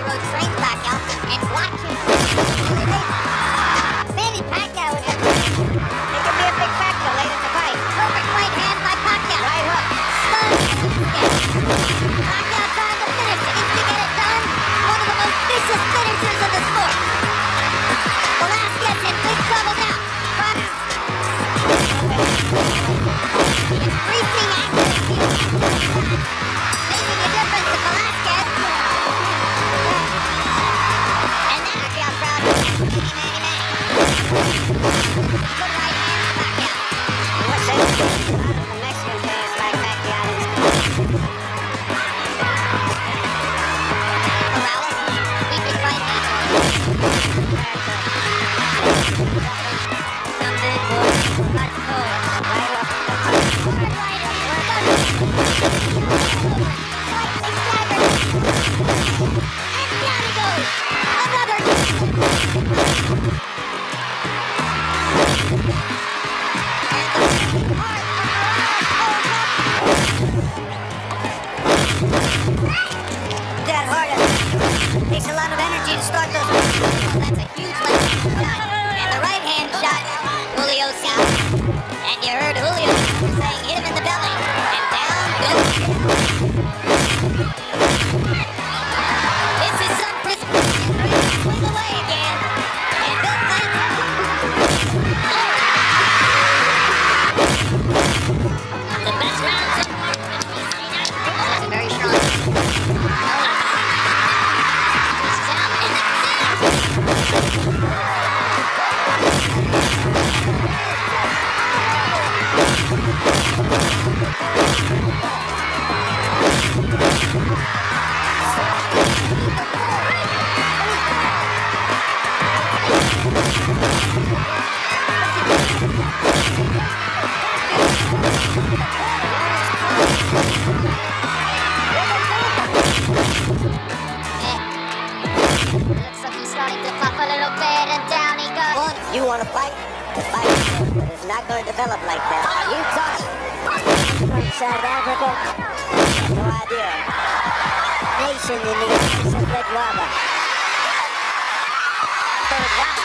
railroad trains, Pacquiao, and watch him. Manny Pacquiao is a... It could be a big factor late in the fight. Perfect right hand by Pacquiao. Right hook. Stun. Pacquiao trying to finish. Needs to get it done. One of the most vicious finishers of the sport. Velasquez in big trouble now. Increasing accuracy. Making a difference to Velasquez. And now Pacquiao crowd. Good right hand to Pacquiao. What's it? The Mexican fans like Pacquiao. Morales, sweeping right hand. Some big boy. Not cool. Right up. Good right hand. Slightly staggered. And down he goes. Another. That harder. Takes a lot of energy to start those. That's a huge left shot. And the right hand shot. Julio south. And you heard Julio saying hit him in the belly. And down goes. This is some swing away again. And Bill Clinton. The best rounds. That's a very strong. South and looks like he's starting to puff a little bit, and down he goes. You want to fight? Fight. But it's not going to develop like that. You touch. From South Africa. No idea. Nation in the eyes of Red Robber. Third round.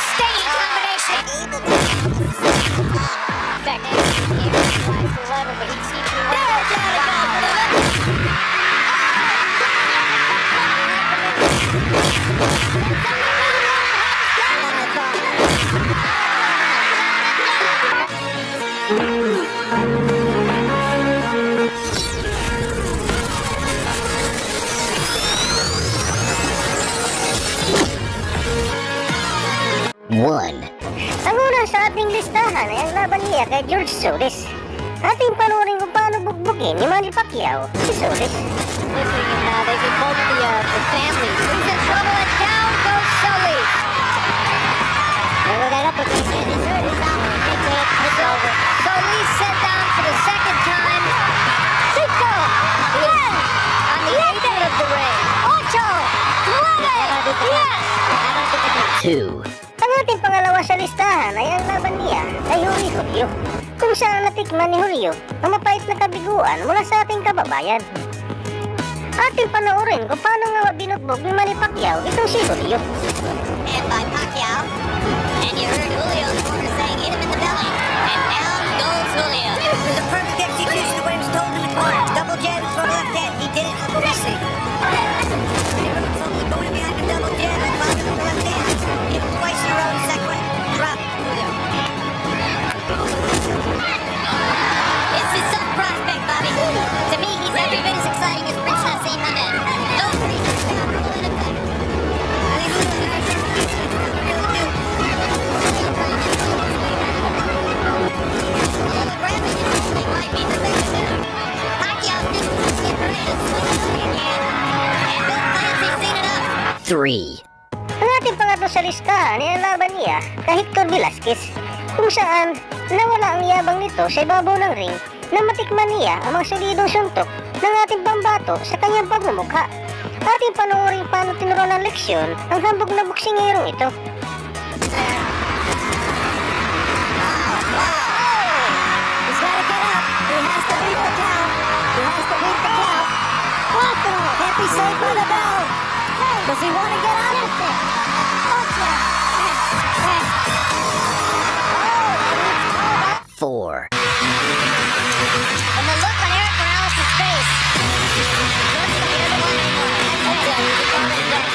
Staying combination. Back here, tries to level, but he seems to One. Ang una sa ating listahan ay ang laban niya kay George Solis. Ating panurin kung paano bugbugin ni Manny Pacquiao si Solis. Listen, they get both the families. He's in trouble and down goes Solis. And his hurt is out. It's over. Solis sent down for the second time. Cinco. Yes. On the apron of the ring. Ocho. Nueve. Yes. Two. Ang ating pangalawa sa listahan ay ang laban niya kay Julio, kung saan natikman ni Julio ang mapait na kabiguan mula sa ating kababayan. Ating panoorin kung paano nga binugbog ni Manny Pacquiao itong si Julio. And by Pacquiao. And you heard Julio's corner saying hit him in the belly. And down goes Julio. It was a perfect execution of what he was told in the corner. Double jab from left hand. He did it effortlessly. Going behind the double jab and followed with the left hand. Hit him twice in a row. The second one. Drop. This is some prospect, Bobby. To me, he's every bit as exciting as Princess Iman. Those three just got full in effect. Three. Ang ating pangatlo sa listahan ay ang laban niya kay Hector Velasquez, kung saan nawala ang yabang nito sa ibabaw ng ring na matikman niya ang mga solidong suntok ng ating pambato sa kanyang pagmumukha. Ating panoorin paano tinuro ng leksyon ang hambog na boksingero ito. He's gotta get up. He has to beat the count. He has to beat the count. What the? Can't be safe for the bell. Does he want to get up? Four. And the look on Eric Morales' face. Looks like he doesn't want anymore. That's it. He's calling it dead.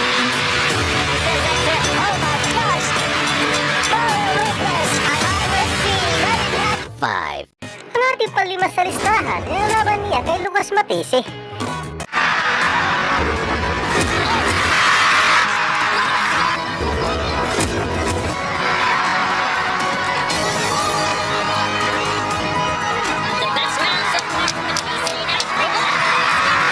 He says that's it. Oh my gosh. Oh, Lucas. I haven't seen. Let it happen. Five. Ang ating palima sa listahan ay ang laban niya kay Lucas Matisi. The best round so far from the PC United.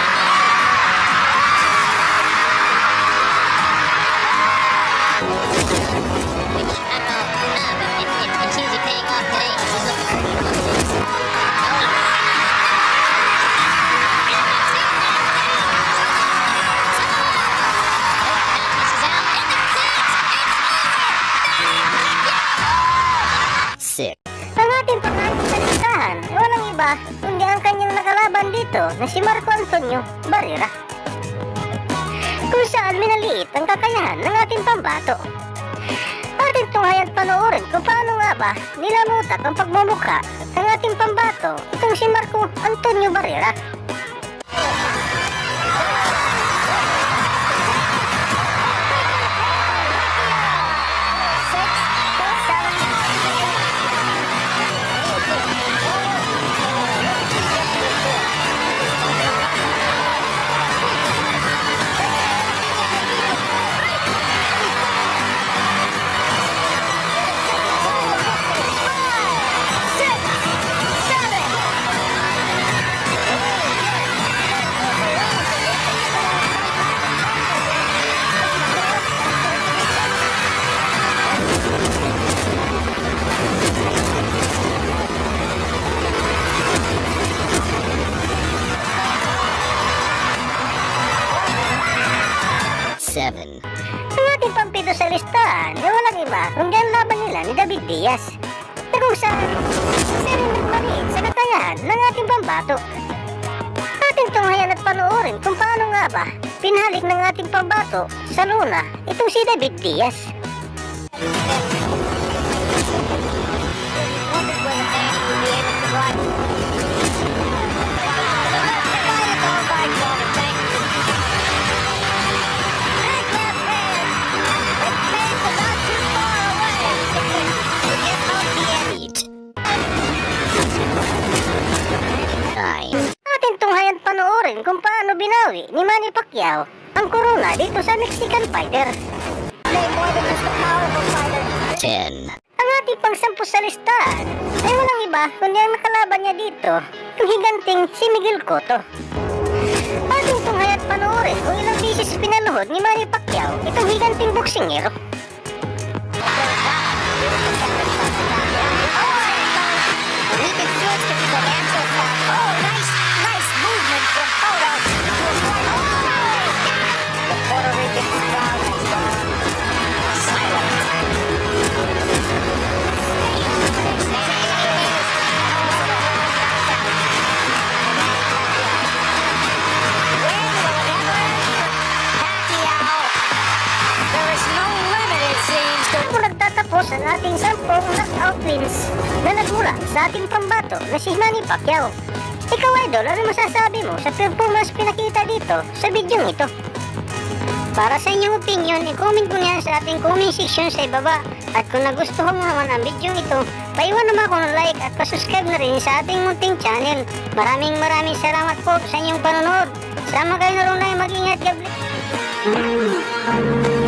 I don't know, but it seems to be paying off today. He's looking Six. Ang ating pangalan sa listahan ay walang iba kundi ang kanyang nakalaban dito na si Marco Antonio Barrera. Kung saan minaliit ang kakayahan ng ating pambato. Ating tunghayan panoorin kung paano nga ba nilamutak ang pagmumukha ng ating pambato itong si Marco Antonio Barrera. Seven. Ang ating pampito sa listahan ay walang iba kundi ang laban nila ni David Diaz na kung saan siya nagmaliit sa kakayahan ng ating pambato. Ating tunghayan at panoorin kung paano nga ba pinahalik ng ating pambato sa luna itong si David Diaz. Eight. Nine. Ating tunghayan at panoorin kung paano binawi ni Manny Pacquiao ang corona dito sa Mexican fighter. Play more than just a powerful fighter. 10. Ang ating pangsampu sa listahan ay walang iba kundi ang nakalaban niya dito, yung higanting si Miguel Cotto. Ating tunghayan at panoorin kung ilang beses pinaluhod ni Manny Pacquiao itong higanting boksingero. He can switch to the answer attack. Oh, nice movement from Cotto. The Puerto Rican crowd has gone silent. Pacquiao. There is no limit, it seems, to Kung nagtatapos ang ating 10 knockout wins na nagmula sa ating pambato na si Manny Pacquiao. Ikaw, Idol, ano masasabi mo sa performance pinakita dito sa video ito? Para sa inyong opinion, i-comment mo yan sa ating comment section sa ibaba. At kung nagustuhan mo naman ang video ito, paiwan naman ako ng like at pasubscribe na rin sa ating munting channel. Maraming salamat po sa inyong panonood. Sama kayo na rin na mag-ingat. God bless.